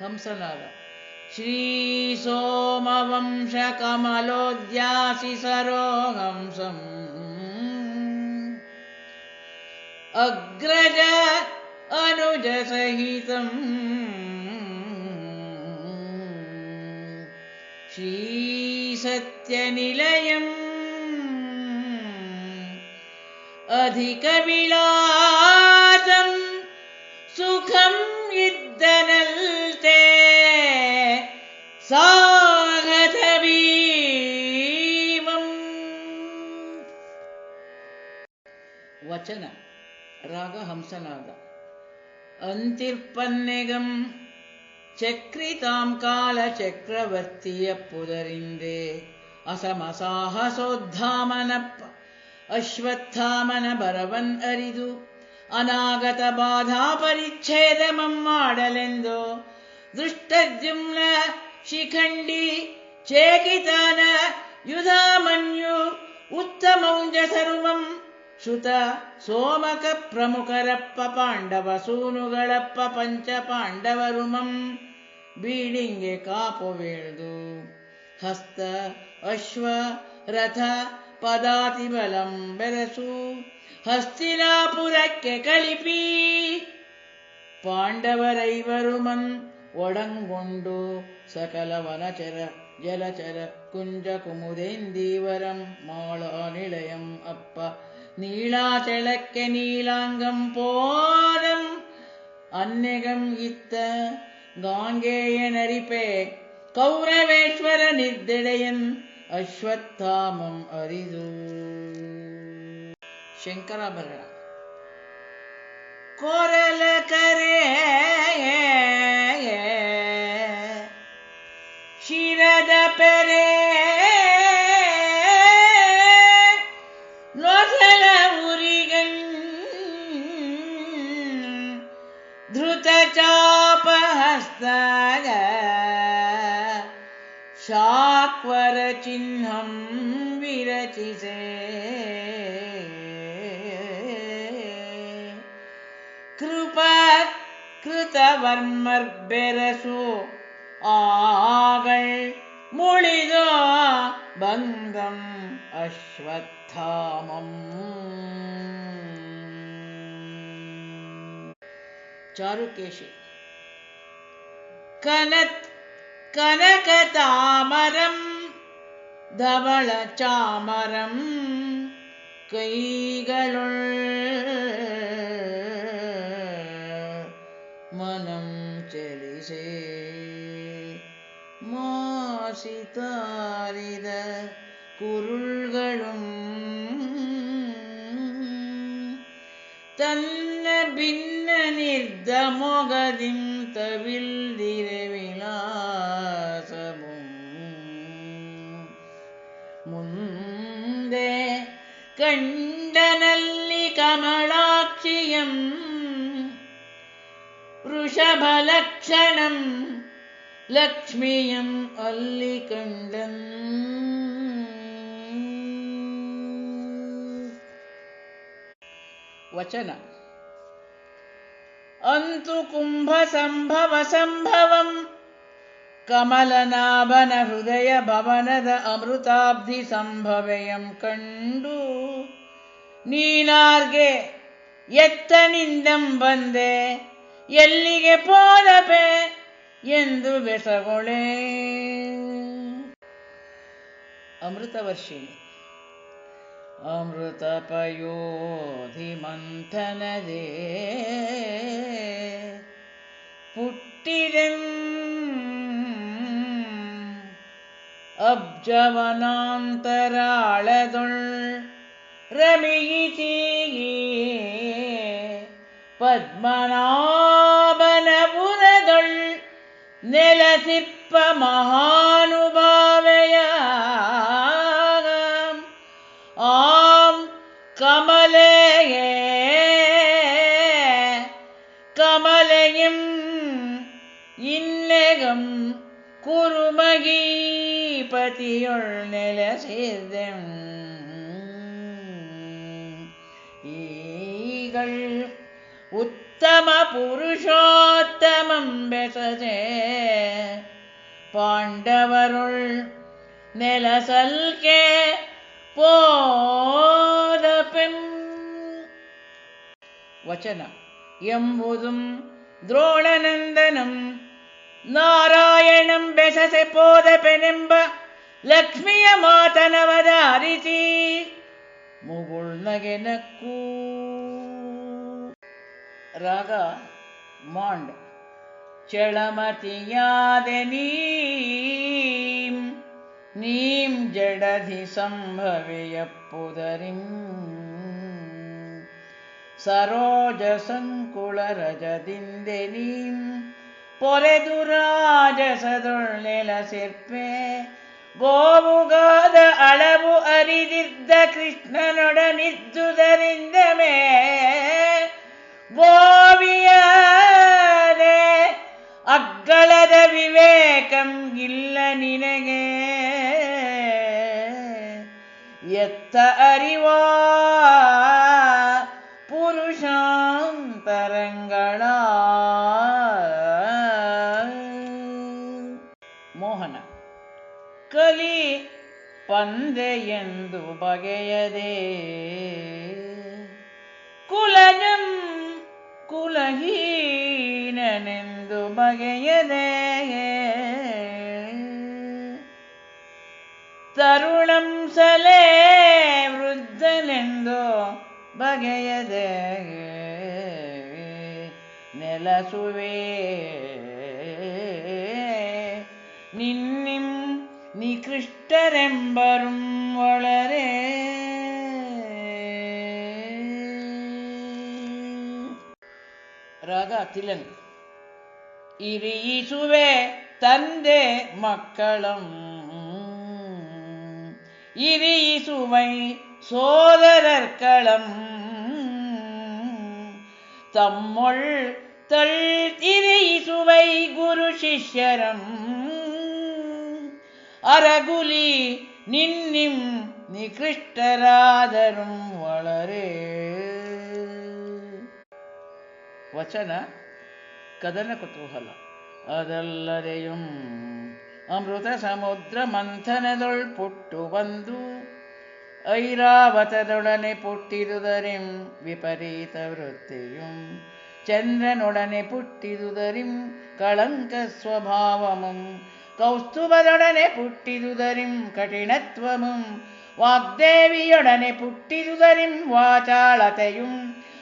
ಹಂಸನಾದ. ಶ್ರೀ ಸೋಮವಂಶ ಕಮಲೋದ್ಯಾಸಿ ಸರೋಹಂಸಂ ಅಗ್ರಜ ಅನುಜ ಸಹಿತಂ ಶ್ರೀ ಸತ್ಯನಿಲಯಂ ಅಧಿಕ ವಿಲಾಸಂ ಸುಖಂ ಇದ್ದನಲ್ತೆ ಸಾಗತ ಭೀಮಂ. ವಚನ ರಾಗ ಹಂಸನಾದ. ಅಂತಿರ್ಪನ್ನೆಗಂ ಚಕ್ರಿತಾಂ ಕಾಲ ಚಕ್ರವರ್ತಿಯ ಪುದರಿಂದೆ ಅಸಮಸಾಹಸೋದ್ಧಾಮನಪ್ಪ ಅಶ್ವತ್ಥಾಮನ ಬರವನ್ ಅರಿದು ಅನಾಗತ ಬಾಧಾ ಪರಿಚ್ಛೇದಮಂ ಮಾಡಲೆಂದು ದೃಷ್ಟದ್ಯುಮ್ನ ಶಿಖಂಡಿ ಚೇಕಿತಾನ ಯುಧಾಮನ್ಯು ಉತ್ತಮೌಂಜಸರುಮಂ ಶ್ರುತ ಸೋಮಕ ಪ್ರಮುಖರಪ್ಪ ಪಾಂಡವ ಸೂನುಗಳಪ್ಪ ಪಂಚ ಪಾಂಡವರುಮಂ ಬೀಡಿಂಗೆ ಕಾಪುವೇಳ್ದು ಹಸ್ತ ಅಶ್ವ ರಥ ಪದಾತಿ ಬಲಂ ಬೆರಸು ಹಸ್ತಿನಾಪುರಕ್ಕೆ ಕಳಿಪಿ ಪಾಂಡವರೈವರುಮನ್ ಒಡಂಗೊಂಡು ಸಕಲ ವನಚರ ಜಲಚರ ಕುಂಜ ಕುಮುದೇಂದೀವರಂ ಮಾಳ ನಿಳಯಂ ಅಪ್ಪ ನೀಳಾಚಳಕ್ಕೆ ನೀಲಾಂಗಂ ಪೋದಂ ಅನ್ನೆಗಂ ಇತ್ತ ಗಾಂಗೇಯನರಿಪೆ ಕೌರವೇಶ್ವರ ನಿರ್ದೆಡೆಯನ್ ಅಶ್ವತ್ಥಾಮಂ ಅರಿದು. ಶಂಕರಾಭರಣ. ಕೊರಲ ಕರೆ ಶಿರದ ಪೆರೆ ನೊಸಲ ಉರಿಗನ್ ಧೃತ ಚಾಪ ಹಸ್ತಗ ಶಾಕ್ವರ ಚಿಹ್ನಂ ವಿರಚಿಸೆ ಕೃಪ ಕೃತವರ್ಮರ್ಬೆರಸು ಆಗಳ್ ಮುಳಿದೋ ಬಂಧಂ ಅಶ್ವತ್ಥಾಮಂ. ಚಾರುಕೇಶಿ. ಕನಕತಾಮರಂ ಧವಳ ಚಾಮರಂ ಕೈಗಳೊಳ್ ಮನಂ ಚಲಿಸೆ ಮಾಸಿತಾರಿದ ಕುರುಳ್களும் ತನ್ನ ಭಿನ್ನ ನಿರ್ದ ಮೊಗದಿಂ ತವಿಲ್ದಿರೆ ವಿಲಾಸಮು ಮುಂದೆ ಕಂಡನಲ್ಲಿ ಕಮಲಾಕ್ಷಿಯಂ ವೃಷಭಲಕ್ಷಣಂ ಲಕ್ಷ್ಮಿಯಂ ಅಲ್ಲಿ ಕಂಡನ್. ವಚನ. ಅಂತು ಕುಂಭ ಸಂಭವ ಸಂಭವಂ ಕಮಲನಾಭನ ಹೃದಯ ಭವನದ ಅಮೃತಾಬ್ಧಿ ಸಂಭವೆಯಂ ಕಂಡು ನೀನಾರ್ಗೆ ಎತ್ತನಿಂದಂ ಬಂದೆ ಎಲ್ಲಿಗೆ ಪೋದಪೆ ಎಂದು ಬೆಸಗೊಳೆ. ಅಮೃತವರ್ಷಿಣಿ. ಅಮೃತ ಪಯೋಧಿ ಮಂಥನದೇ ಪುಟ್ಟಿದೆಂ ಅಬ್ಜವನಾಂತರಾಳದೊಳ್ ರಮಿಯಿತಿ ಪದ್ಮನಾಭನಪುರದೊಳ್ ನೆಲಸಿಪ್ಪ ಮಹಾನುಭಾವೆಯ ಆಂ ಕಮಲೆಯೇ ಕಮಲೆಯಂ ಇನ್ನೆಗಂ ಕುರುಮಗೀಪತಿಯೊಳ್ ನೆಲಸಿದೆಂ ಈಗಳ್ ಉತ್ತಮ ಪುರುಷೋತ್ತಮಂ ಬೆಸಜೆ ಪಾಂಡವರುಳ್ ನೆಲಸಲ್ಕೆ ಪೋದಪೆಂ. ವಚನ ಎಂಬುದುಂ ದ್ರೋಣನಂದನಂ ನಾರಾಯಣಂ ಬೆಸಸೆ ಪೋದಪೆನೆಂಬ ಲಕ್ಷ್ಮಿಯ ಮಾತನವಧಾರಿಸಿ ಮುಗುಳ್ನಗೆ ನಕ್ಕೂ. ರಾಗ ಮಾಂಡ್. ಚಳಮತಿಯಾದೆ ನೀಂ ಜಡಧಿ ಸಂಭವೆಯಪ್ಪುದರಿಂ ಸರೋಜ ಸಂಕುಳ ರಜದಿಂದೆ ನೀಂ ಪೊರೆದು ರಾಜಸದೊಳ್ಳೆಲ ಸಿರ್ಪೆ ಗೋವುಗಾದ ಅಳವು ಅರಿದಿದ್ದ ಕೃಷ್ಣನೊಡನಿದ್ದುದರಿಂದ ಮೇ ಗೋವಿಯಾದೆ ಅಗ್ಗಳದ ವಿವೇಕಂ ಇಲ್ಲ ನಿನಗೆ ಎತ್ತ ಅರಿವಾ ಪುರುಷಾಂತರಂಗಳ. ಮೋಹನ. ಕಲಿ ಪಂದೆಯೆಂದು ಬಗೆಯದೆ ಕುಲಜಂ ಕುಲಹೀನನೆಂದು ಬಗೆಯದೆ ತರುಣಂ ಸಲೇ ವೃದ್ಧನೆಂದು ಬಗೆಯದೆ ನೆಲಸುವೆ ನಿನ್ನಿಂ ನಿಕೃಷ್ಟರೆಂಬರುಂ ಒಳರೆ. ರಾಗ ತಿಲಂಗ್. ಇರಿಯಿಸುವೆ ತಂದೆ ಮಕ್ಕಳಂ ಇರಿಯಿಸುವೈ ಸೋದರರ್ಕಳಂ ತಮ್ಮೊಳ್ ತಳ್ತಿರಿಯಿಸುವೈ ಗುರು ಶಿಷ್ಯರಂ ಅರಗುಲಿ ನಿನ್ನಿಂ ನಿಕೃಷ್ಟರಾದರುಂ ಒಳರೆ. ವಚನ ಕದನ ಕುತೂಹಲ. ಅದಲ್ಲದೆಯುಂ ಅಮೃತ ಸಮುದ್ರ ಮಂಥನದೊಳ್ ಪುಟ್ಟು ಬಂದು ಐರಾವತದೊಡನೆ ಪುಟ್ಟಿದುದರಿಂ ವಿಪರೀತ ವೃತ್ತಿಯುಂ ಚಂದ್ರನೊಡನೆ ಪುಟ್ಟಿದುದರಿಂ ಕಳಂಕ ಸ್ವಭಾವಮಂ ಕೌಸ್ತುಭದೊಡನೆ ಪುಟ್ಟಿದುದರಿಂ ಕಠಿಣತ್ವಮಂ ವಾಗ್ದೇವಿಯೊಡನೆ ಪುಟ್ಟಿದುದರಿಂ ವಾಚಾಳತೆಯುಂ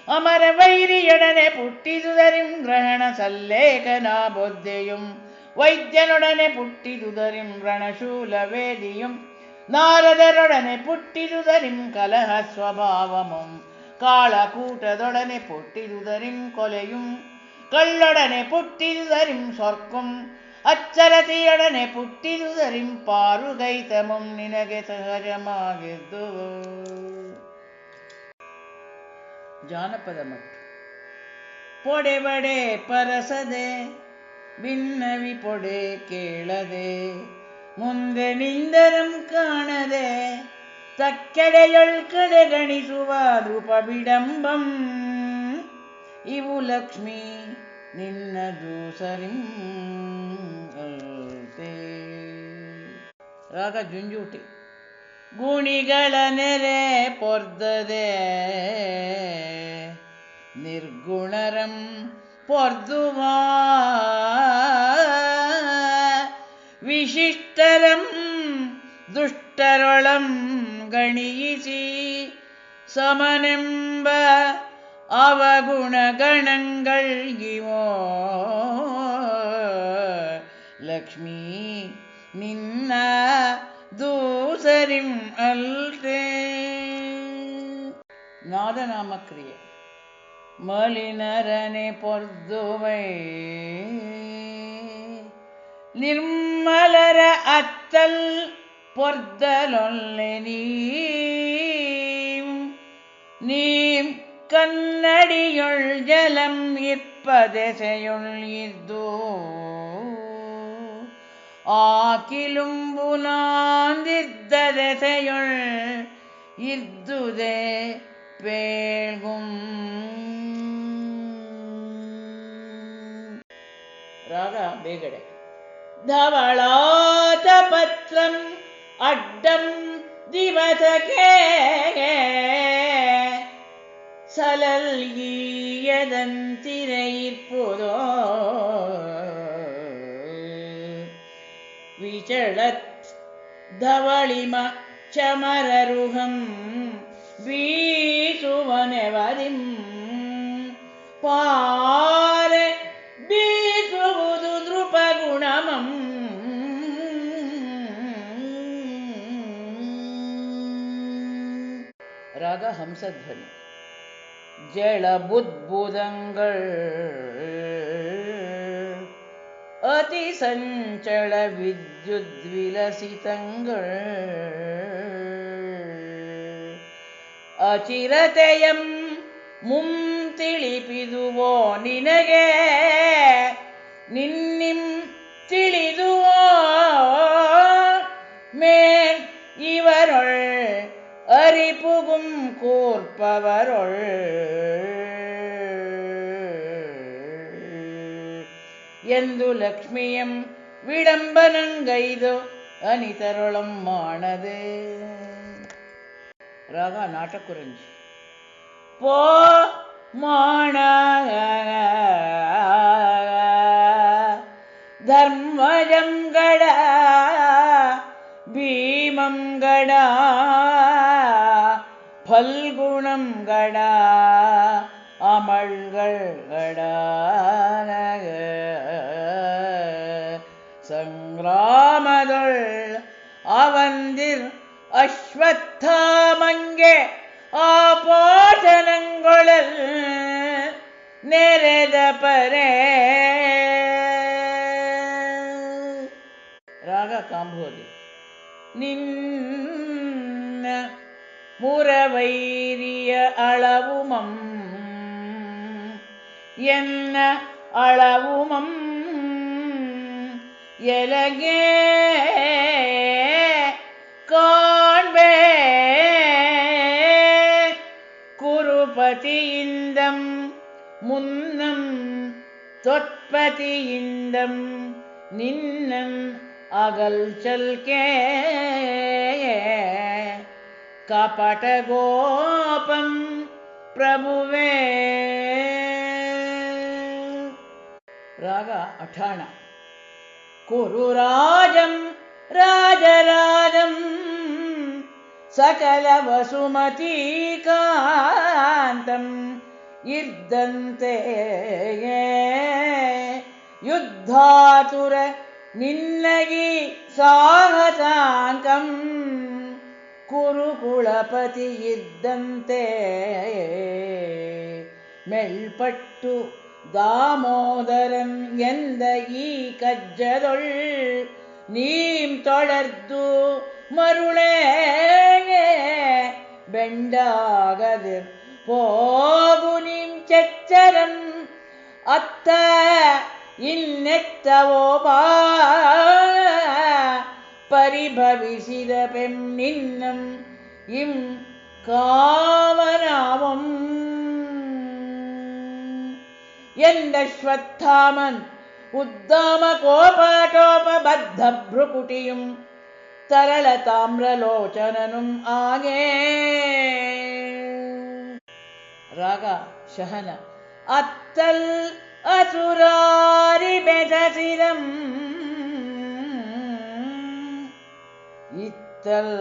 ಅಮರವೈರಿಯೊಡನೆ ಪುಟ್ಟಿದುದರಿಂ ಗ್ರಹಣ ಸಲ್ಲೇಖನ ಬೊದ್ದೆಯುಂ ವೈದ್ಯನೊಡನೆ ಪುಟ್ಟಿದುದರಿಂ ರಣಶೂಲ ವೇದಿಯುಂ ನಾರದರೊಡನೆ ಪುಟ್ಟಿದುದರಿಂ ಕಲಹ ಸ್ವಭಾವಮಂ ಕಾಳಕೂಟದೊಡನೆ ಪುಟ್ಟಿದುದರಿಂ ಕೊಲೆಯುಂ ಕಳ್ಳೊಡನೆ ಪುಟ್ಟಿದುದರಿಂ ಸ್ವರ್ಕುಂ ಅಚ್ಚರತಿಯೊಡನೆ ಪುಟ್ಟಿದುದರಿಂ ಪಾರುಗೈತಮಂ ನಿನಗೆ ಸಹಜಮಾಗಿದ್ದು. ಜಾನಪದ ಮಟ್ಟು. ಪೊಡೆಬಡೆ ಪರಸದೆ ಭಿನ್ನವಿ ಪೊಡೆ ಕೇಳದೆ ಮುಂದೆ ನಿಂದರಂ ಕಾಣದೆ ತಕ್ಕೆಡೆಯೊಳ್ ಕಡೆ ಗಣಿಸುವ ರೂಪ ಬಿಡಂಬಂ ಇವು ಲಕ್ಷ್ಮಿ ನಿನ್ನ ದೂಸರಿಂ ಅಲ್ತೆ. ರಾಗ ಜುಂಜೂಟಿ. ಗುಣಿಗಳ ನೆರೆ ಪೊರ್ದದೆ ನಿರ್ಗುಣರಂ ಪೊರ್ದುವ ವಿಶಿಷ್ಟರಂ ದುಷ್ಟರೊಳಂ ಗಣಿಯಿಸಿ ಸಮನೆಂಬ ಅವಗುಣಗಣங்கள் ಇವೋ ಲಕ್ಷ್ಮೀ ನಿನ್ನ ದೂಸರಿಂ ಅಲ್ತೆ. ನಾದನಾಮಕ್ರಿಯೆ. ಮಲಿನರನೆ ಪೊರ್ದುವೈ ನಿರ್ಮಲರ ಅತ್ತಲ್ ಪೊರ್ದಲೊಲ್ಲೆ ನೀಂ ಕನ್ನಡಿಯೊಳ್ ಜಲಂ ಇಪ್ಪದೆಸೆಯೊಳ್ ಇದ್ದು ஆக்கிலும்புலாந்தித்ததெசையுள் இர்துதே பேழ்கும் ರಾಗ ಬೇಗಡೆ. ಧವಳಾತಪತ್ರಂ ಅಡ್ಡಂ ದಿವಸಕ್ಕೆ ಸಲಲ್ಗೀಯದಂತಿರೆಯಿರ್ಪುದೋ ವಿಚಳತ್ ಧವಳಿಮ ಚಮರರುಹಂ ಬೀಸುವನೆವರಿಂ ಪಾರೆ ಬೀಸುವುದು ನೃಪಗುಣಮಂ ರಾಗ ಹಂಸಧ್ವನಿ. ஜளபுத்புதங்கள் அதிசஞ்சல வித்யுத் விலசிதங்கள் ಅಚಿರತೆಯಂ ಮುಂ ತಿಳಿಪಿದುವೋ ನಿನಗೆ ನಿನ್ನಿಂ ತಿಳಿದುವೋ ಮೇಲ್ ಇವರೊಳ್ ಅರಿಪುಗುಂ ಕೂರ್ಪವರೊಳ್ ಎಂದು ಲಕ್ಷ್ಮಿಯಂ ವಿಡಂಬನಂಗೈದು ಅನಿತರೊಳಂ ಮಾಡದೆ. ರಾಗ ನಾಟಕುರಂಜಿ. ಪೋ ಮಾಣ ಧರ್ಮಜಂಗಡ ಭೀಮಂಗಡ ಫಲ್ಗುಣಂಗಡ ಅಮಳ್ಗಡ ಸಂಗ್ರಾಮದೊಳ್ ಅವಂದಿರ್ ಅಶ್ವತ್ಥಾಮಂಗೆ ಆಪೋಷಣಂಗೊಳಲ್ ನೆರೆದ ಪರೆ. ರಾಗ ಕಾಂಬೋದಿ. ನಿನ್ನ ಮುರವೈರಿಯ ಅಳವುಮಂ ಎನ್ನ ಅಳವುಮಂ ಎಲಗೆ ಕಾಣ್ಬೆ ಕುರುಪತಿಯಿಂದಂ ಮುನ್ನಂ ತ್ವತ್ಪತಿಯಿಂದಂ ನಿನ್ನಂ ಅಗಲ್ಚಲ್ಕೆ ಕಪಟ ಗೋಪಂ ಪ್ರಭುವೇ. ರಾಗ ಅಠಾಣ. ಕುರುರಾಜಂ ರಾಜರಾಜಂ ಸಕಲ ವಸುಮತೀಕಾಂತಂ ಇದ್ದಂತೆ ಯುದ್ಧಾತುರ ನಿನ್ನಗಿ ಸಾಹಸಾಂಕಂ ಕುರುಕುಳಪತಿ ಇದ್ದಂತೆ ಮೆಲ್ಪಟ್ಟು ದಾಮೋದರಂ ಎಂದ ಈ ಕಜ್ಜದೊಳ್ ನೀಂ ತೊಳರ್ದು ಮರುಳೇ ಬೆಂಡಾಗದಿರ್ ಹೋಗು ನಿಂ ಚೆಚ್ಚರಂ ಅತ್ತ ಇನ್ನೆತ್ತವೋ ಬಾ ಪರಿಭವಿಸಿದ ಪೆಂ ನಿನ್ನಂ ಇಂ ಕಾಮನಾವಂ ಎಂದಶ್ವತ್ಥಾಮನ್ ಉದ್ದಾಮ ಕೋಪಾಟೋಪಬದ್ಧ ಭ್ರುಕುಟಿಯುಂ ತರಳ ತಾಮ್ರಲೋಚನನುಂ ಆಗೇ. ರಾಗ ಶಹನ. ಅತ್ತಲ್ ಅಸುರಾರಿ ಬೆದಸಿದಂ ಇತ್ತಲ್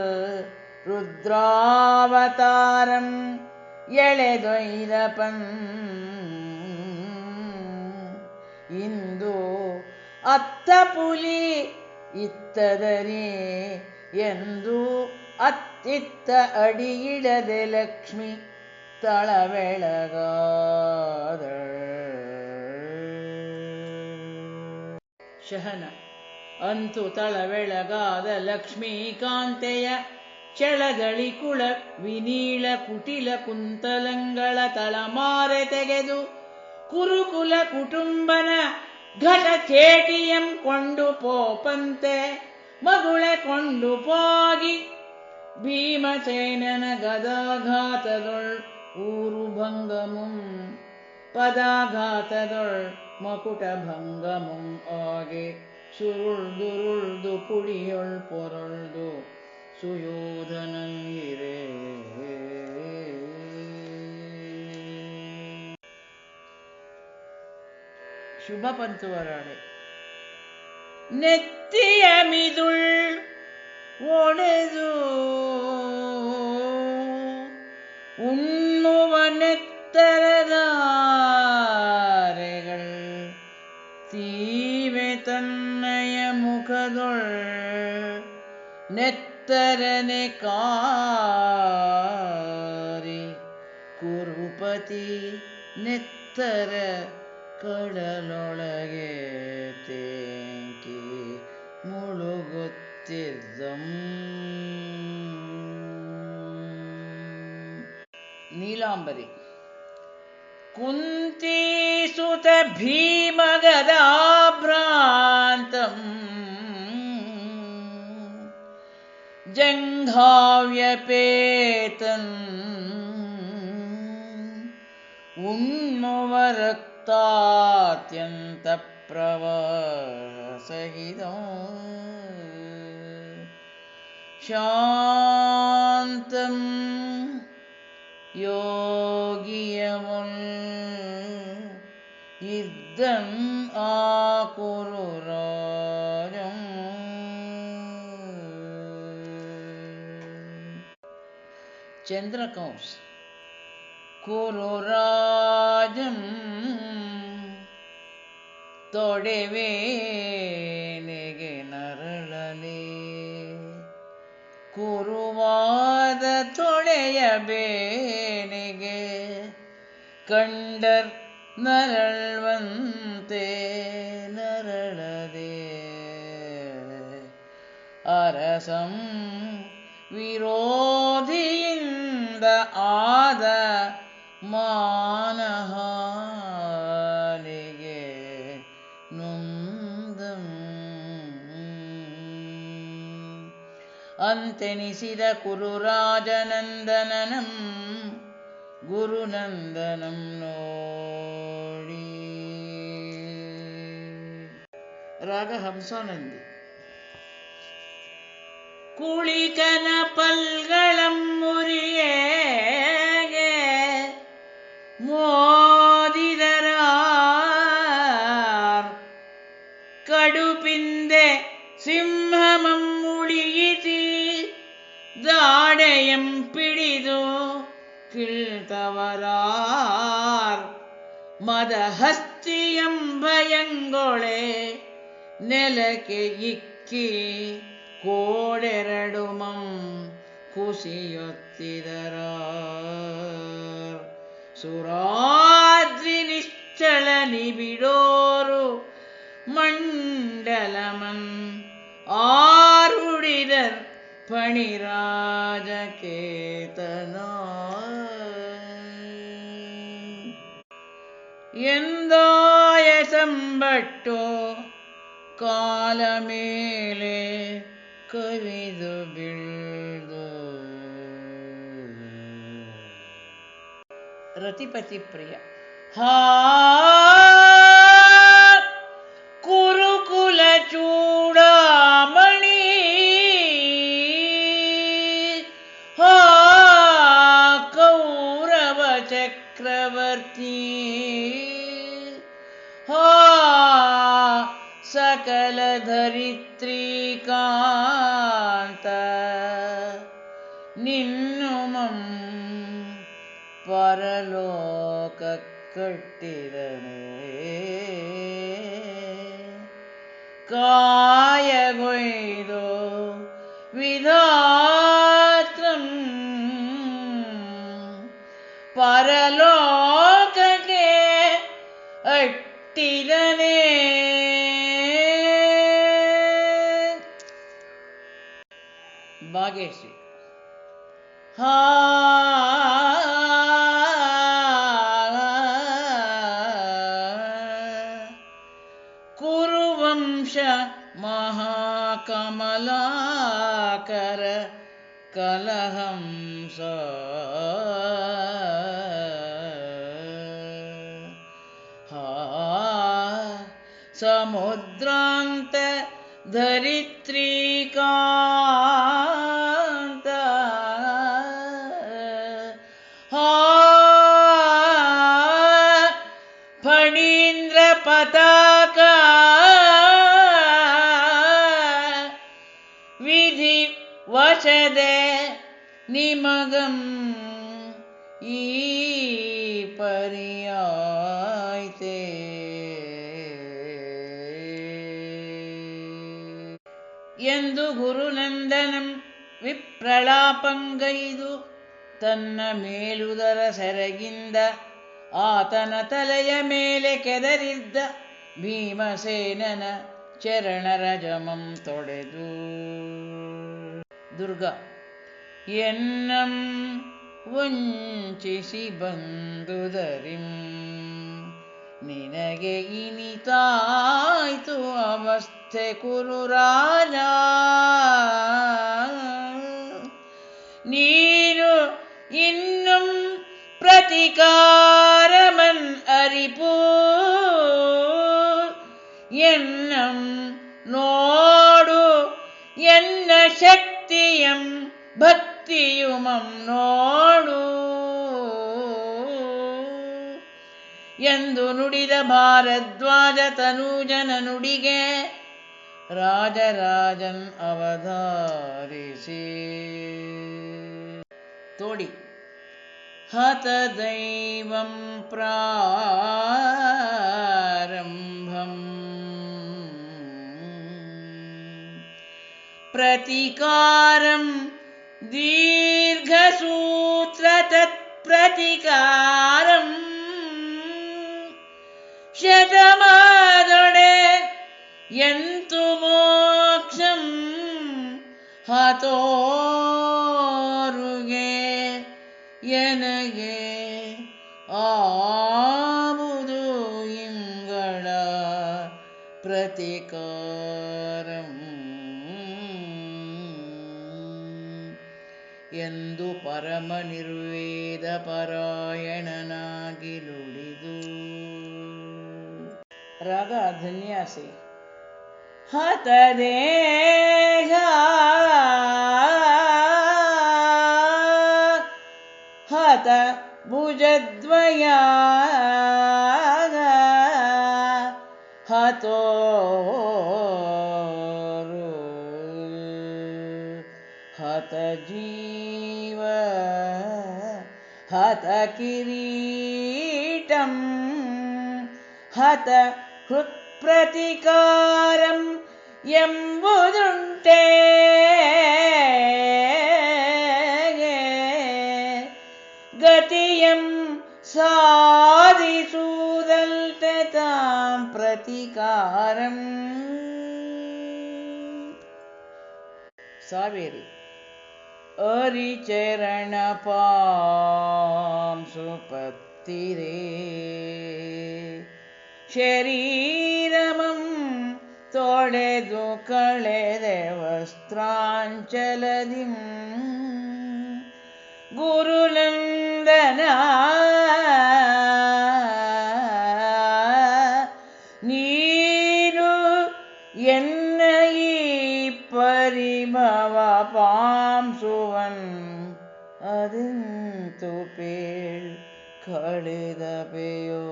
ರುದ್ರಾವತಾರಂ ಎಳೆದೊಯ್ದಪನ್ ಇಂದು ಅತ್ತ ಪುಲಿ ಇತ್ತದನೇ ಎಂದು ಅತ್ತಿತ್ತ ಅಡಿಯಿಡದೆ ಲಕ್ಷ್ಮಿ ತಳಬೆಳಗಾದ. ಶಹನ. ಅಂತು ತಳಬೆಳಗಾದ ಲಕ್ಷ್ಮೀಕಾಂತೆಯ ಚಳದಳಿ ಕುಳ ವಿನೀಳ ಕುಟಿಲ ಕುಂತಲಂಗಳ ತಳಮಾರೆ ತೆಗೆದು ಕುರುಕುಲ ಕುಟುಂಬನ ಘಟ ಚೇಟಿಯಂ ಕೊಂಡು ಪೋಪಂತೆ ಮಗುಳೆ ಕೊಂಡು ಪೋಗಿ ಭೀಮಸೇನನ ಗದಾಘಾತದೊಳ್ ಊರು ಭಂಗಮುಂ ಪದಾಘಾತದೊಳ್ ಮಕುಟ ಭಂಗಮಂ ಆಗೆ ಸುರುಳ್ದುರುಳ್ದು ಪುಡಿಯೊಳ್ ಪೊರಳ್ದು ಸುಯೋಧನಂಗಿರೇ. ಶುಭ ಪಂಚುವರಾಣೆ. ನೆತ್ತಿಯ ಮಿದುಳ್ ಒಡೆದು ಉಣ್ಣುವ ನೆತ್ತರದಾರೆಗಳ್ ತೀವೆ ತನ್ನಯ ಮುಖದೊಳ್ ನೆತ್ತರನೆ ಕಾರಿ ಕುರುಪತಿ ನೆತ್ತರ ಕಡಲೊಳಗೆ ತೇಂಕಿ ಮುಳುಗುತ್ತಿದ್ದಂ. ನೀಲಾಂಬರಿ. ಕುಂತೀಸುತ ಭೀಮಗದಾಭ್ರಾಂತಂ ಜಂಘಾವ್ಯಪೇತನ್ ಉಣ್ಣುವ ರಕ್ತಾತ್ಯಂತ ಪ್ರವಾಸಹಿತಂ ಶಾಂತಂ ಯೋಗಿಯಮುಲ್ ಇದ್ದಂ ಆಕುರು ರಾಜಂ. ಚಂದ್ರಕಂಸ್. ಕುರು ರಾಜಂ ತೊಡೆವೇನೆಗೆ ನರಳಲಿ ಕುರುವಾದ ತೊಡೆಯ ಬೇನೆಗೆ ಕಂಡರ್ ನರಳ್ವಂತೆ ನರಳದೆ ಅರಸಂ ವಿರೋಧಿಯಿಂದ ಆದ ಮಾನಹಾನಿಗೆ ನೊಂದಂ. ಅಂತೆನಿಸಿದ ಕುರುರಾಜನಂದನಂ ಗುರುನಂದನಂ ನೋಡಿ. ರಾಗ ಹಂಸಾನಂದಿ. ಕುಳಿಕನ ಪಲ್ಗಳಂ ಮುರಿಯೇಗೆ ಮೋದಿದರಾರ್ ಕಡುಪಿಂದೆ ಸಿಂಹಮಂ ಉಳಿಯಿಸಿ ದಾಡೆಯಂ ಪಿಡಿದು ಕಿಳ್ತವರಾರ್ ಮದಹಸ್ತಿಯಂ ಭಯಂಗೊಳೆ ನೆಲಕ್ಕೆ ಇಕ್ಕಿ ಕೋಡೆರಡುಮಂ ಕುಸಿಯೊತ್ತಿದರಾರ್ ಸುರಾದ್ರಿ ನಿಶ್ಚಲ ನಿಬಿಡೋರು ಮಂಡಲಮನ್ ಆರುಡಿದರ್ ಫಣಿರಾಜಕೇತನ ಎಂದಾಯ ಸಂಬಟ್ಟು ಕಾಲ ಮೇಲೆ ಕವಿದು ಬೀಳ್ದು. ರತಿಪತಿ ಪ್ರಿಯ. ಕುರುಕುಲ ಚೂಡಾಮಣಿ ಕೌರವ ಚಕ್ರವರ್ತಿ ಸಕಲ ಧರಿತ್ರೀಕಾಂತ ನಿನ್ನುಮಂ ಪರಲೋಕ ಕಟ್ಟಿದನೆ ಕಾಯಗೊಯ್ದು ವಿಧಾತ್ರಂ ಪರಲೋಕಕ್ಕೆ ಅಟ್ಟಿದನೆ. ಭಾಗ್ಯಶ್ರೀ. ಕುರುವಂಶ ಮಹಾಕಮಲಾಕರ ಕಲಹಂಸ ಸಮುದ್ರಾಂತ ಧರಿತ್ರೀಕಾಂತ ಫಣೀಂದ್ರ ಪತಾಕ ವಿಧಿ ವಶದೆ ನಿಮಗಂ ಈ ಪರಿಯಾಯ್ತೆ ಎಂದು ಗುರುನಂದನಂ ವಿಪ್ರಲಾಪಂಗೈದು ತನ್ನ ಮೇಲುದರ ಸೆರಗಿಂದ ಆತನ ತಲೆಯ ಮೇಲೆ ಕೆದರಿದ್ದ ಭೀಮಸೇನನ ಚರಣರಜಮಂ ತೊಡೆದು ದುರ್ಗ ಎನ್ನಂ ವಂಚಿಸಿ ಬಂದುದರಿಂ ನಿನಗೆ ಇನಿತಾಯ್ತು ಅವಸ್ಥೆ ಕುರುರಾಜ ನೀನು ಇನ್ನುಂ ಪ್ರತಿಕಾರಮನ್ ಅರಿಪು ಎನ್ನಂ ನೋಡು ಎನ್ನ ಶಕ್ತಿಯಂ ಭಕ್ತಿಯುಮಂ ನೋಡು ಎಂದು ನುಡಿದ ಭಾರದ್ವಾಜ ತನೂಜನ ನುಡಿಗೆ ರಾಜರಾಜನ್ ಅವಧಾರಿಸಿ ತೋಡಿ ಹತದೈವಂ ಪ್ರಾರಂಭಂ ಪ್ರತಿಕಾರಂ ದೀರ್ಘಸೂತ್ರ ತತ್ಪ್ರತಿಕಾರಂ ಶತಮಾದೊಡೆ ಎಂತು ಮೋಕ್ಷಂ ಹತೋರುಗೆ ಎನಗೆ ಆವುದು ಇಂಗಳ ಪ್ರತಿಕಾರಂ ಎಂದು ಪರಮ ನಿರ್ವೇದ ಪರಾಯಣನಾಗಿ ನುಡಿದು ರಾಗ ಧನ್ಯಾಸಿ ಹತದೇಹ ಹತ ಭುಜದ್ವಯ ಹತೋರು ಹತ ಜೀವ ಹತ ಕಿರೀಟಂ ಹತ ಹೃತ್ಪ್ರತಿಕಾರಂ ಎಂಬುದುಂಟೇ ಗತಿಯಂ ಸಾಧಿಸುವುದಲ್ತೆ ತಾಂ ಪ್ರತಿಕಾರಂ ಸಾವೇರಿ ಅರಿಚರಣ ಪಾಂ ಸುಪತ್ತಿರೇ ಶರೀರಮಂ ತೊಳೆದು ಕಳೆದೆ ವಸ್ತ್ರಾಂಚಲದಿಂ ಗುರುನಂದನ ನೀನು ಎನ್ನ ಈ ಪರಿಭವ ಪಾಂಸುವನ್ ಅದೆಂತು ಪೇಳ್ ಕಳೆದಪೆಯೋ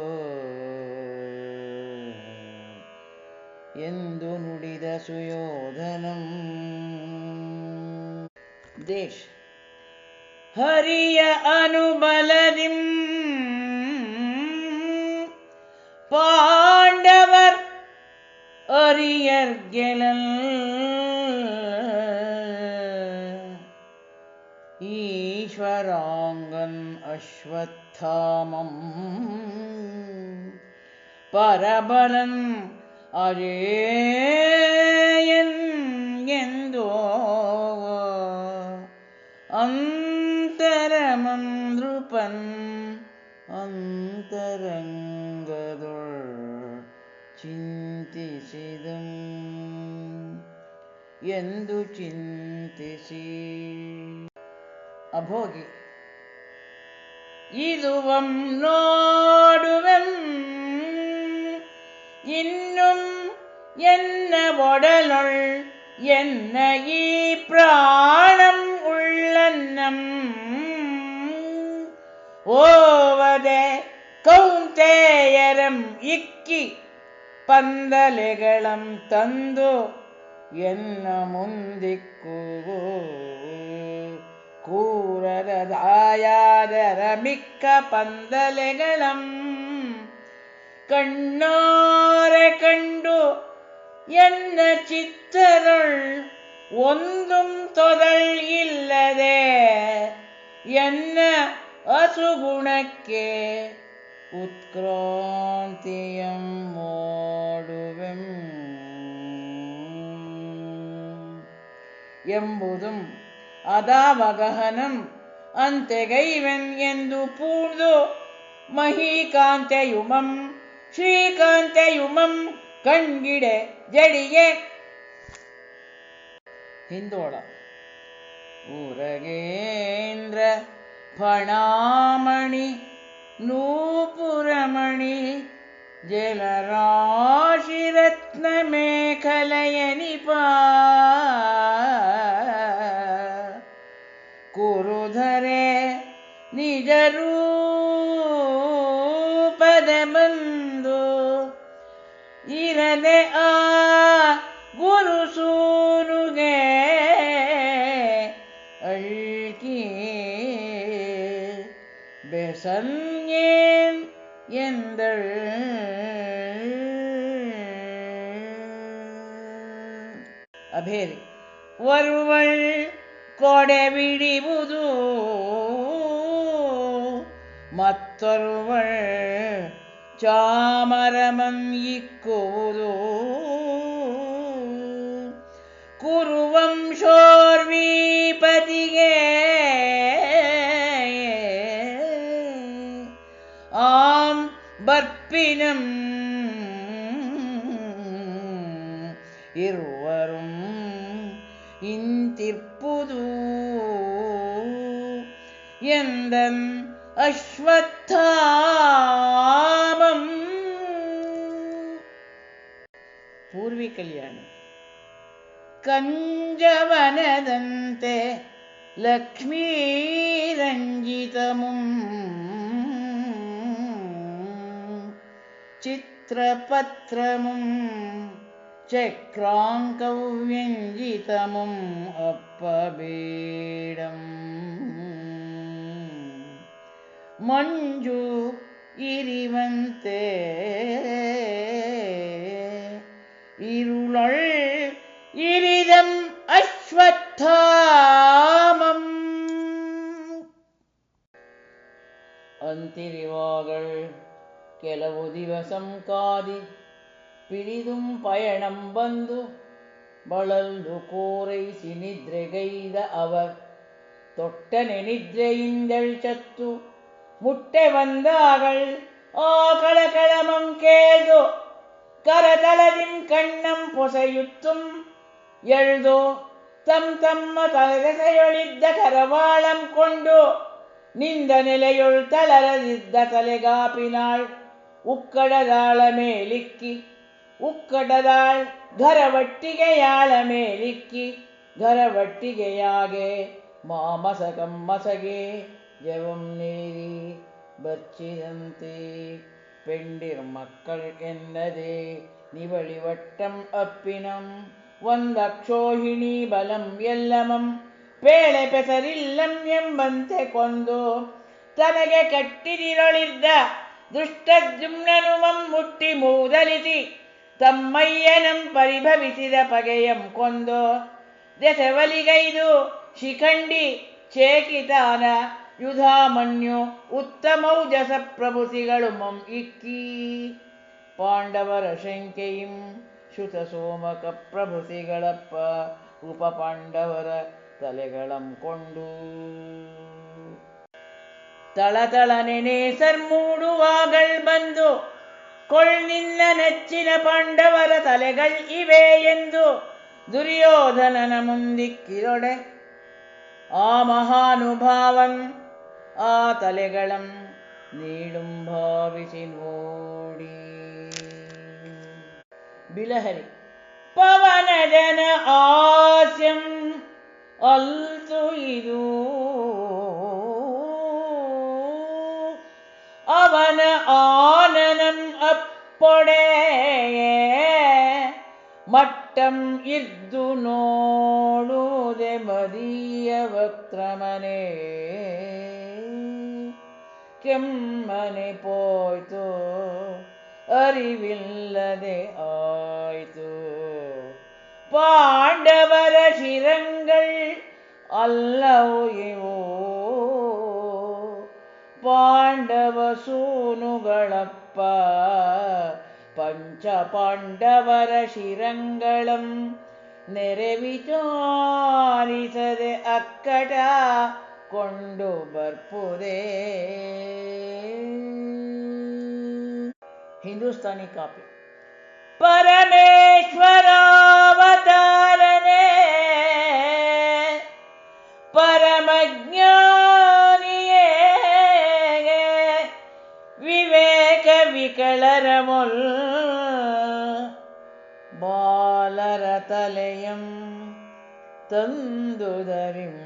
ಎಂದು ನುಡಿದ ಸುಯೋಧನಂ ದೇಶ್ ಹರಿಯ ಅನುಬಲದಿಂ ಪಾಂಡವರ್ ಅರಿಯರ್ಗೆಲಲ್ ಈಶ್ವರಾಂಗನ್ ಅಶ್ವತ್ಥಾಮಂ ಪರಬಲನ್ ಅಜೇಯನ್ ಎಂದು ಅಂತರಮಂ ನೃಪನ್ ಅಂತರಂಗದೊಳ್ ಚಿಂತಿಸಿದಂ ಎಂದು ಚಿಂತಿಸಿ ಅಭೋಗಿ ಇದುವಂ ನೋಡುವೆಂ ಇನ್ನುಂ உடலுள் என்ன பிராணம் உள்ளன்னம் ஓவதே ಕೌಂತೆಯರಂ ಇಕ್ಕಿ ಪಂದಲೆಗಳಂ ತಂದು ಎನ್ನ ಮುಂದಿಕ್ಕೂ ಕೂರದ ದಾಯಾದರ ಮಿಕ್ಕ ಪಂದಲೆಗಳಂ ಕಣ್ಣೋರೆ ಕಂಡು ಎನ್ನ ಚಿತ್ತರುಳ್ ಒಂದುಂ ತೊದಲ್ ಇಲ್ಲದೆ ಎನ್ನ ಅಸುಗುಣಕ್ಕೆ ಉತ್ಕ್ರಾಂತಿಯಂ ಮಾಡುವೆಂ ಎಂಬುದುಂ ಅದಾವಗಹನಂ ಅಂತೆಗೈವೆನ್ ಎಂದು ಪೂರ್ದು ಮಹೀಕಾಂತೆಯುಮಂ ಶ್ರೀಕಾಂತೆಯುಮಂ ಕಣ್ಗಿಡೆ ಜಡಿಗೆ ಹಿಂದೋಳ ಊರಗೇಂದ್ರ ಫಣಾಮಣಿ ನೂಪುರಮಣಿ ಜಲರಾಶಿರತ್ನ ಮೇಖಲಯನಿಪ ಕುರುಧರೆ ನಿಜ ರೂಪದ ಬಂದು ಇರದೆ ಆ ಗುರುಸೂನುಗೆ ಅಳ್ಕಿ ಬೆಸನ್ಯೇನ್ ಎಂದಳ್ ಅಭೇರಿ ಒರುವಳ್ ಕೊಡೆ ಬಿಡಿಬುದು ಮತ್ತೊರುವಳ್ ಚಾಮರಮಂ ಇಕ್ಕುವುದು ಕುರುವಂಶೋರ್ವೀಪತಿಗೆ ಆಂ ಬರ್ಪಿನಂ ಇರುವರುಂ ಇಂತಿರ್ಪುದು ಎಂದನ್ ಅಶ್ವತ್ಥಾಮಂ ಪೂರ್ವಿ ಕಲ್ಯಾಣಿ ಕಂಜವನದಂತೆ ಲಕ್ಷ್ಮೀರಂಜಿತಮುಂ ಚಿತ್ರಪತ್ರಮುಂ ಚಕ್ರಾಂಕವ್ಯಂಜಿತಮುಂ ಅಪ್ಪಬೇಡಂ ಮಂಜು ಇರಿವಂತೆ ഇരുളൾ ഇരിതം അശ്വത്ഥാമം ಅಂತಿರಿವಾಗಳ್ ಕೆಲವು ದಿವಸಂ ಕಾದಿ ಪಿರಿದುಂ ಪಯಣಂ ಬಂದು ಬಳಲ್ಲು ಕೋರೈಸಿ ನಿದ್ರೆಗೈದ ಅವರ್ ತೊಟ್ಟನೆ ನಿದ್ರೆಯಿಂದಳ್ ಚತ್ತು ಮುಟ್ಟೆ ಬಂದಾಗಳ್ ಆ ಕಳಕಳಮಂ ಕೇಳ್ದು ಕರತಲದಿಂ ಕಣ್ಣಂ ಪೊಸೆಯುತ್ತುಂ ಎಳ್ದು ತಮ್ಮ ತಲೆದೆಸೆಯೊಳಿದ್ದ ಕರವಾಳಂ ಕೊಂಡು ನಿಂದ ನೆಲೆಯೊಳ್ ತಳರದಿದ್ದ ತಲೆಗಾಪಿನಾಳ್ ಉಕ್ಕಡದಾಳ ಮೇಲಿಕ್ಕಿ ಉಕ್ಕಡದಾಳ್ ಘರವಟ್ಟಿಗೆಯಾಳ ಮೇಲಿಕ್ಕಿ ಘರವಟ್ಟಿಗೆಯಾಗೆ ಮಾಮಸಕಂ ಮಸಗೆ ಜವಂ ನೀರಿ ಬಚ್ಚಿದಂತೆ பெண்டிர் மக்கள் என்னதே நிவழி வட்டம் அப்பினம் ಒಂದಕ್ಷೋಹಿಣಿ ಬಲಂ ಎಲ್ಲಮಂ ಪೇಳೆ ಪೆಸರಿಲ್ಲಂ ಎಂಬಂತೆ ಕೊಂದು ತನಗೆ ಕಟ್ಟಿದಿರೊಳಿದ್ದ ದುಷ್ಟದ್ಯುಮ್ನನುಮಂ ಮುಟ್ಟಿ ಮೂದಲಿಸಿ ತಮ್ಮಯ್ಯನಂ ಪರಿಭವಿಸಿದ ಪಗೆಯಂ ಕೊಂದು ದೆಸೆವಲಿಗೈದು ಶಿಖಂಡಿ ಚೇಕಿತಾನ ಯುಧಾಮನ್ಯು ಉತ್ತಮೌಜಸ ಪ್ರಭುತಿಗಳು ಮಂ ಇಕ್ಕಿ ಪಾಂಡವರ ಶಂಕೆಯಿಂ ಶುತ ಸೋಮಕ ಪ್ರಭುತಿಗಳಪ್ಪ ಉಪ ಪಾಂಡವರ ತಲೆಗಳಂ ಕೊಂಡು ತಳತಳನೆನೆ ಸರ್ಮೂಡುವಾಗಳ್ ಬಂದು ಕೊಳ್ ನಿನ್ನ ನೆಚ್ಚಿನ ಪಾಂಡವರ ತಲೆಗಳ್ ಇವೆ ಎಂದು ದುರ್ಯೋಧನನ ಮುಂದಿಕ್ಕಿರೊಡೆ ಆ ಮಹಾನುಭಾವನ್ ಆ ತಲೆಗಳಂ ನೀಡುಂ ಭಾವಿಸಿ ನೋಡಿ. ಬಿಲಹರಿ ಪವನಜನ ಹಾಸ್ಯಂ ಅಲ್ತು ಇದು ಅವನ ಆನನಂ ಅಪ್ಪೊಡೆ ಮಟ್ಟಂ ಇದ್ದು ನೋಡುವುದೆ ಮದೀಯ ವಕ್ರಮನೆ ಕೆಮ್ಮನೆ ಪೋಯ್ತು ಅರಿವಿಲ್ಲದೆ ಆಯ್ತು ಪಾಂಡವರ ಶಿರಂಗಳ್ ಅಲ್ಲವು ಇವು ಪಾಂಡವ ಸೂನುಗಳಪ್ಪ ಪಂಚ ಪಾಂಡವರ ಶಿರಂಗಳಂ ನೆರೆ ವಿಚಾರಿಸದೆ ಅಕ್ಕಟ ಕೊಂಡು ಬರ್ಪುದೇ. ಹಿಂದೂಸ್ತಾನಿ ಕಾಪಿ. ಪರಮೇಶ್ವರಾವತಾರನೇ ಪರಮಜ್ಞಾನಿಯೇ ವಿವೇಕ ವಿಕಲರ ಮೊಲ್ ಬಾಲರ ತಲೆಯಂ ತಂದುದರಿಂ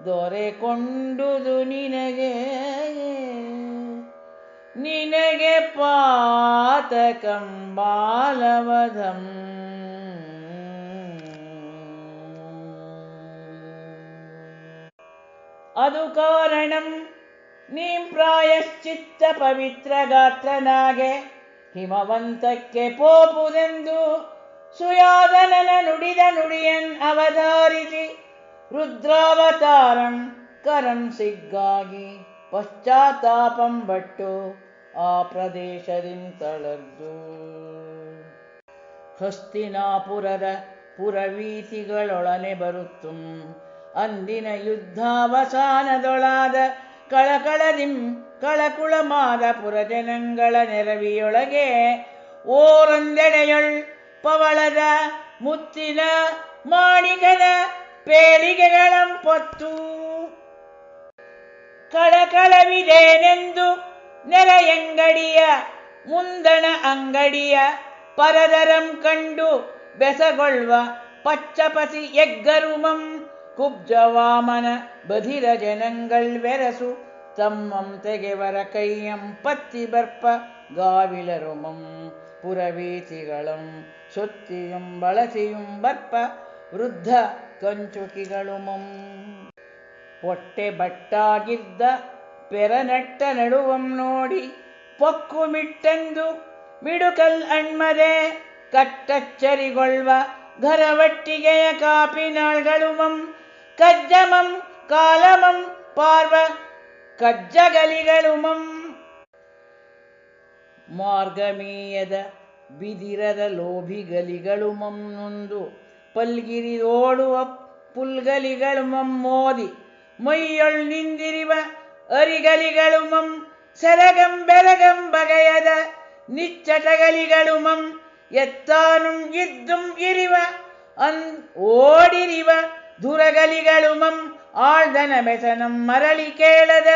ದೊರೆಕೊಂಡುದು ನಿನಗೆ ಪಾತಕಂ ಬಾಲವಧಂ. ಅದು ಕಾರಣಂ ನೀಂ ಪ್ರಾಯಶ್ಚಿತ್ತ ಪವಿತ್ರ ಗಾತ್ರನಾಗೆ ಹಿಮವಂತಕ್ಕೆ ಪೋಪುದೆಂದು ಸುಯೋಧನನ ನುಡಿದ ನುಡಿಯನ್ ಅವಧಾರಿಸಿ ರುದ್ರಾವತಾರಂ ಕರಂ ಸಿಗ್ಗಾಗಿ ಪಶ್ಚಾತ್ತಾಪಂ ಬಟ್ಟು ಆ ಪ್ರದೇಶದಿಂತಳರ್ದು ಹಸ್ತಿನಾಪುರದ ಪುರವೀತಿಗಳೊಳನೆ ಬರುತ್ತುಂ ಅಂದಿನ ಯುದ್ಧಾವಸಾನದೊಳಾದ ಕಳಕಳದಿಂ ಕಳಕುಳಮಾದ ಪುರಜನಂಗಳ ನೆರವಿಯೊಳಗೆ ಓರೊಂದೆಡೆಯೊಳ್ ಪವಳದ ಮುತ್ತಿನ ಮಾಣಿಗದ ಪೇಳಿಗೆಗಳಂ ಪೊತ್ತು ಕಳಕಳವಿದೇನೆಂದು ನೆರೆಯಂಗಡಿಯ ಮುಂದಣ ಅಂಗಡಿಯ ಪರದರಂ ಕಂಡು ಬೆಸಗೊಳ್ವ ಪಚ್ಚಪಸಿ ಎಗ್ಗರುಮಂ ಕುಬ್ಜವಾಮನ ಬಧಿರ ಜನங்கள் வெரசு தம்மம் ತೆಗೆವರ ಕೈಯಂ ಪತ್ತಿ ಬರ್ಪ ಗಾವಿಲರುಮಂ ಪುರವೀತಿಗಳಂ ಸುತ್ತಿಯುಂ ಬಳಸಿಯುಂ ಬರ್ಪ ವೃದ್ಧ ಕಂಚುಕಿಗಳುಮಂ ಹೊಟ್ಟೆ ಬಟ್ಟಾಗಿದ್ದ ಪೆರನಟ್ಟ ನಡುವಂ ನೋಡಿ ಪೊಕ್ಕು ಮಿಟ್ಟೆಂದು ಮಿಡುಕಲ್ ಅಣ್ಮದೆ ಕಟ್ಟಚ್ಚರಿಗೊಳ್ವ ಘರವಟ್ಟಿಗೆಯ ಕಾಪಿನಾಳ್ಗಳುಮಂ ಕಜ್ಜಮಂ ಕಾಲಮಂ ಪಾರ್ವ ಕಜ್ಜಗಲಿಗಳುಮಂ ಮಾರ್ಗಮೀಯದ ಬಿದಿರದ ಲೋಭಿಗಲಿಗಳುಮಂ ನೊಂದು ಪಲ್ಗಿರಿದೋಡುವ ಪುಲ್ಗಲಿಗಳುಮಂ ಮೋದಿ ಮೈಯೊಳ್ ನಿಂದಿರಿವ ಅರಿಗಲಿಗಳುಮಂ ಸೆರಗಂ ಬೆರಗಂ ಬಗೆಯದ ನಿಚ್ಚಟಗಲಿಗಳುಮಂ ಎತ್ತಾನುಂ ಇದ್ದುಂ ಇರಿವ ಓಡಿರಿವ ದುರಗಲಿಗಳುಮಂ ಆಳ್ದನ ಬೆಸನಂ ಮರಳಿ ಕೇಳದ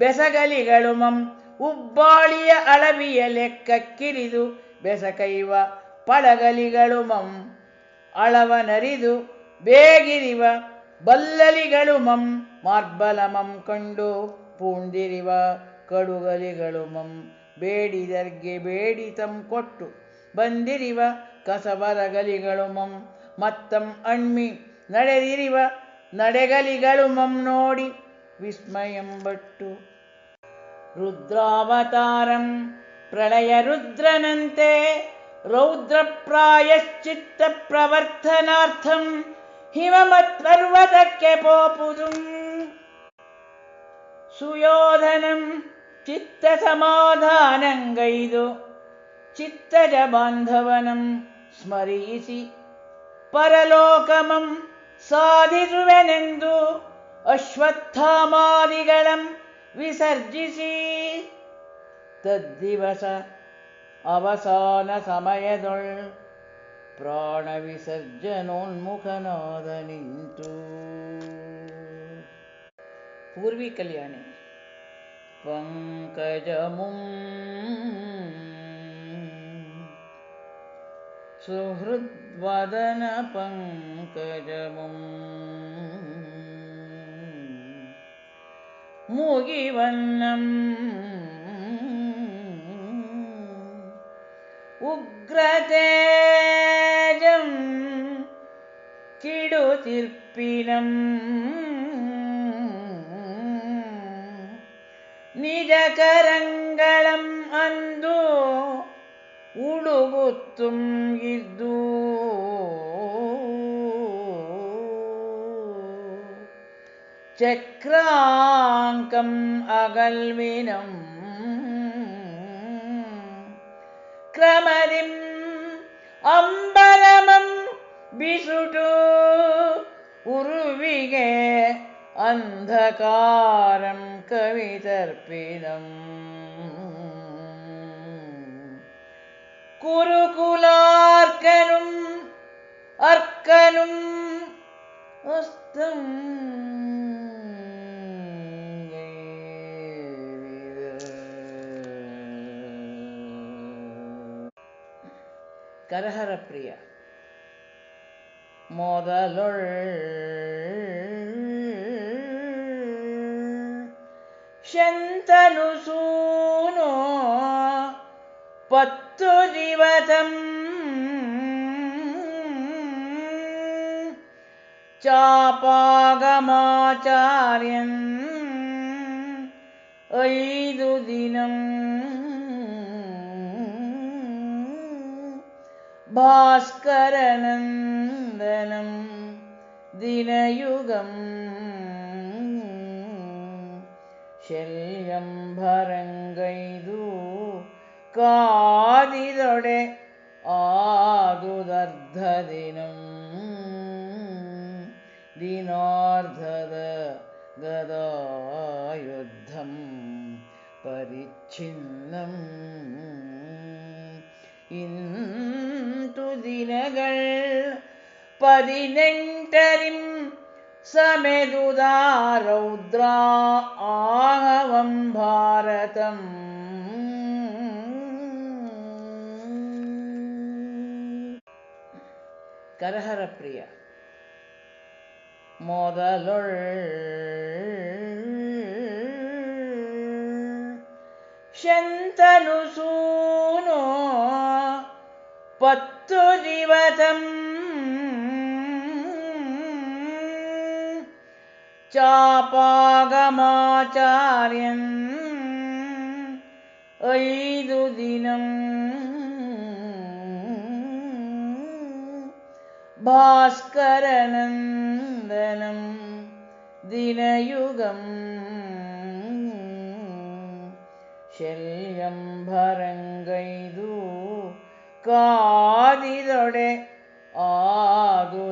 ಬೆಸಗಲಿಗಳುಮಂ ಉಬ್ಬಾಳಿಯ ಅಳವಿಯ ಲೆಕ್ಕಕ್ಕಿರಿದು ಬೆಸಕೈವ ಪಳಗಲಿಗಳುಮಂ ಅಳವನರಿದು ಬೇಗಿರಿವ ಬಲ್ಲಲಿಗಳುಮಂ ಮಾರ್ಬಲಮಂ ಕಂಡು ಪೂಂದಿರಿವ ಕಡುಗಲಿಗಳುಮಂ ಬೇಡಿದರ್ಗೆ ಬೇಡಿತಂ ಕೊಟ್ಟು ಬಂದಿರಿವ ಕಸಬರಗಲಿಗಳುಮಂ ಮತ್ತಂ ಅಣ್ಮಿ ನಡೆದಿರಿವ ನಡೆಗಲಿಗಳುಮಂ ನೋಡಿ ವಿಸ್ಮಯಂಬಟ್ಟು ರುದ್ರಾವತಾರಂ ಪ್ರಳಯ ರುದ್ರನಂತೆ ರೌದ್ರ ಪ್ರಾಯಶ್ಚಿತ್ತ ಪ್ರವರ್ತನಾರ್ಥಂ ಹಿಮಮತ್ಪರ್ವತಕ್ಕೆ ಪೋಪುದುಂ ಸುಯೋಧನಂ ಚಿತ್ತ ಸಮಾಧಾನಂಗೈದು ಚಿತ್ತಜ ಬಾಂಧವನಂ ಸ್ಮರಿಸಿ ಪರಲೋಕಮಂ ಸಾಧಿಸುವೆನೆಂದು ಅಶ್ವತ್ಥಾಮಾದಿಗಳಂ ವಿಸರ್ಜಿಸಿ ತದ್ದಿವಸ ಅವಸಾನ ಸಮಯದೊಳ್ ಪ್ರಾಣ ವಿಸರ್ಜನೋನ್ಮುಖನಾದ ನಿಂತು. ಪೂರ್ವಿ ಕಲ್ಯಾಣಿ. ಪಂಕಜಮುಂ സുഹൃദ്വദന പങ്കജമും മുകിവന്നം ഉഗ്രതേജം കിടുതിർപ്പിനം നിജകരങ്കളം ಅಂದು ಉಡುಗುತ್ತುಂ ಇದ್ದು ಚಕ್ರಾಂಕಂ ಅಗಲ್ವಿನಂ ಕ್ರಮದಿಂ ಅಂಬರಮಂ ಬಿಸುಟು ಉರುವಿಗೆ ಅಂಧಕಾರಂ ಕವಿತರ್ಪಿನಂ കുരുകുലാർക്കനും അർക്കനും അസ്തം കരഹര പ്രിയ ಮೊದಲೊಳ್ ಶಂತನು ಸೂನೋ ಪತ್ತು ದಿವಸಂ ಚಾಪಾಗಮಾಚಾರ್ಯನ್ 5 ದಿನಂ ഭാസ്കരനന്ദനം ദിനയുഗം ശല്യം ഭരങ്കൈതു കാതിതൊടെ ആതുദർദ്ധദിനം ദിനാർദ്ധത ഗദായുദ്ധം പരിച്ഛിന്നം ಇಂತು ದಿನಗಳ್ 18 ಸಮೆದುದ ರೌದ್ರ ಆಹವಂ ಭಾರತಂ ಕರಹರ ಪ್ರಿಯ ಮೊದಲೊಳ್ ಶಂತನು ಸೂನೋ 10 ದಿವಸಂ ಚಾಪಾಗಮಾಚಾರ್ಯನ್ 5 ದಿನಂ ಭಾಸ್ಕರನಂದನಂ ದಿನಯುಗಂ ಶಲ್ಯಂ ಭರಂಗೈದು ಕಾದಿದೊಡೆ ಆದುದರ್ಧದಿನಂ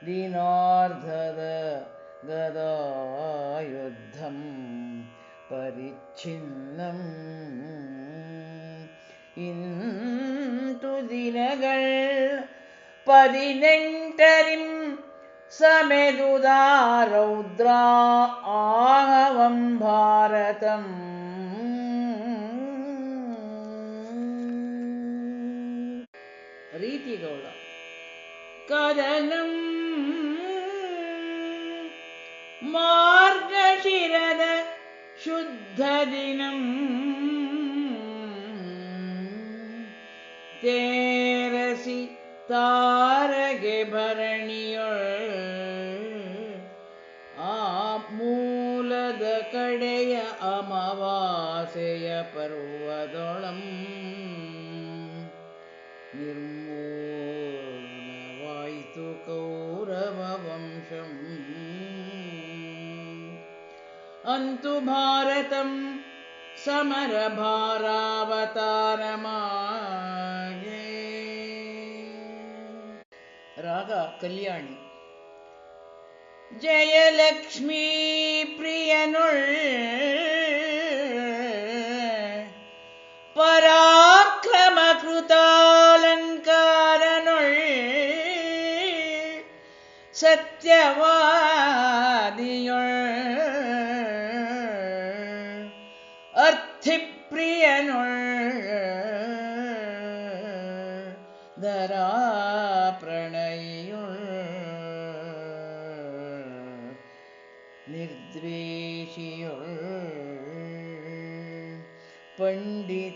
ದಿನಾರ್ಧದ ಗದಾಯುದ್ಧಂ ಪರಿಚ್ಛಿನ್ನಂ ಇಂತು ದಿನಗಳ್ 18 ಸಮೆದುದ ರೌದ್ರ ಆಹವಂ ಭಾರತಂ ರೀತಿಗೌಳ ಕದನಂ ಮಾರ್ಗಶಿರದ ಶುದ್ಧ ದಿನಂ ತೇರಸಿ ತಾರಗೆ ಭರಣಿಯೊಳ್ ಆ ಮೂಲದ ಕಡೆಯ ಅಮಾವಾಸೆಯ ಪರ್ವದೊಳಂ ನಿರ್ಮೂಲವಾಯಿತು ಕೌರವ ವಂಶಂ ಅಂತು ಭಾರತಂ ಸಮರ ಭಾರಾವತಾರಮಾಗೆ. ರಾಗ ಕಲ್ಯಾಣಿ. ಜಯಲಕ್ಷ್ಮೀ ಪ್ರಿಯನುಳ್ ಪರಾಕ್ರಮ ಕೃತಾಲಂಕಾರನುಳ್ ಸತ್ಯವಾದಿಯೊಳ್ ಅರ್ಥಿಪ್ರಿಯನುಳ್ ನಿರ್ದ್ವೇಷಿಯೊಳ್ ಪಂಡಿತಾಶ್ರಯನುಳ್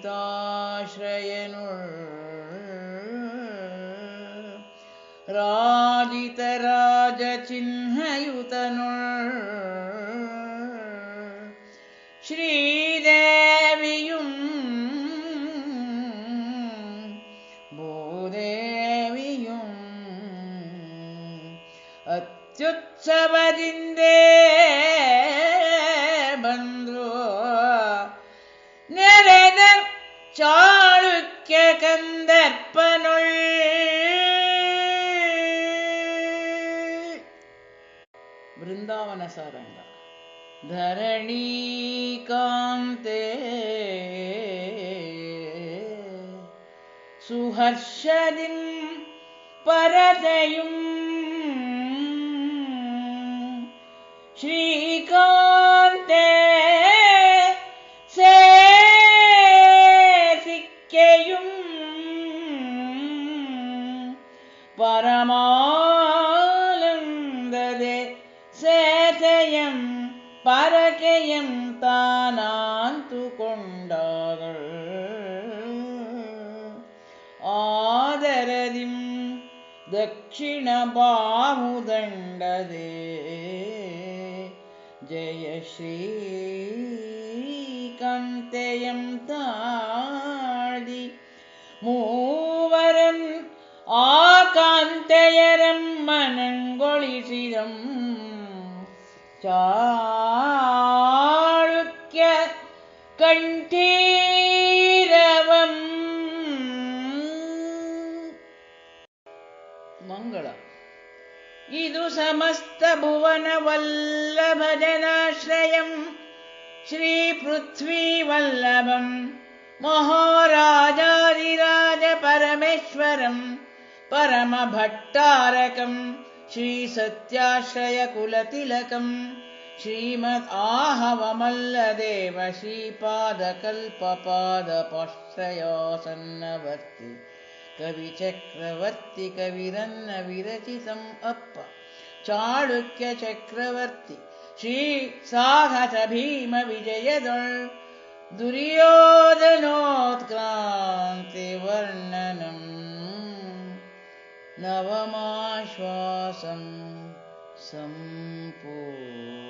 ರಾಜಿತರಾಜ ಚಿಹ್ನಯುತನುಳ್ ശ്രീദേവിയും ഭൂദേവിയും അത്യുത്സവದಿಂದೇ ಬಂದ್ರು ನೆರೆದ ಚಾಳುಕ್ಯ ಕಂದರ್ಪನುಳ್ ಬೃಂದಾವನ ಸಾರಂಗ ಧರಣೀಕಾಂತೆ സുഹർഷദിം പരതയും ശ്രീകാന്തേ സേസിക്കയും പരമാനന്ദദേ സേതയം പരകയം താനാന്തു കൊണ്ടാകൾ ആദരദിം ദക്ഷിണ ബാഹുദണ്ഡദേ ജയ ശ്രീകാന്തയം താഴി മൂവരം ആ കാന്തയരം മനങ്കൊളിസിരം ಚಾಳುಕ್ಯ ಕಂಠೀರವಂ ಮಂಗಳ ಇದು ಸಮಸ್ತ ಭುವನ ವಲ್ಲಭ ಜನಾಶ್ರಯಂ ಶ್ರೀ ಪೃಥ್ವೀ ವಲ್ಲಭಂ ಮಹಾರಾಜಾಧಿರಾಜ ಪರಮೇಶ್ವರಂ ಪರಮ ಭಟ್ಟಾರಕಂ ಶ್ರೀ ಸತ್ಯಾಶ್ರಯ ಕುಲತಿಲಕಂ ಶ್ರೀಮದ್ ಆಹವಮಲ್ಲದೇವ ಶ್ರೀಪಾದಕಲ್ಪಪಾದಪಾಶ್ರಯಾಸನ್ನವರ್ತಿ ಕವಿ ಚಕ್ರವರ್ತಿ ಕವಿರನ್ನ ವಿರಚಿತಂ ಅಪ್ಪ ಚಾಳುಕ್ಯ ಚಕ್ರವರ್ತಿ ಶ್ರೀ ಸಾಹಸ ಭೀಮ ವಿಜಯದೊಳ್ ದುರ್ಯೋಧನೋತ್ಕ್ರಾಂತಿ ವರ್ಣನಂ ನವಮಾಶ್ವಾಸಂ ಸಂಪೂರ್ಣ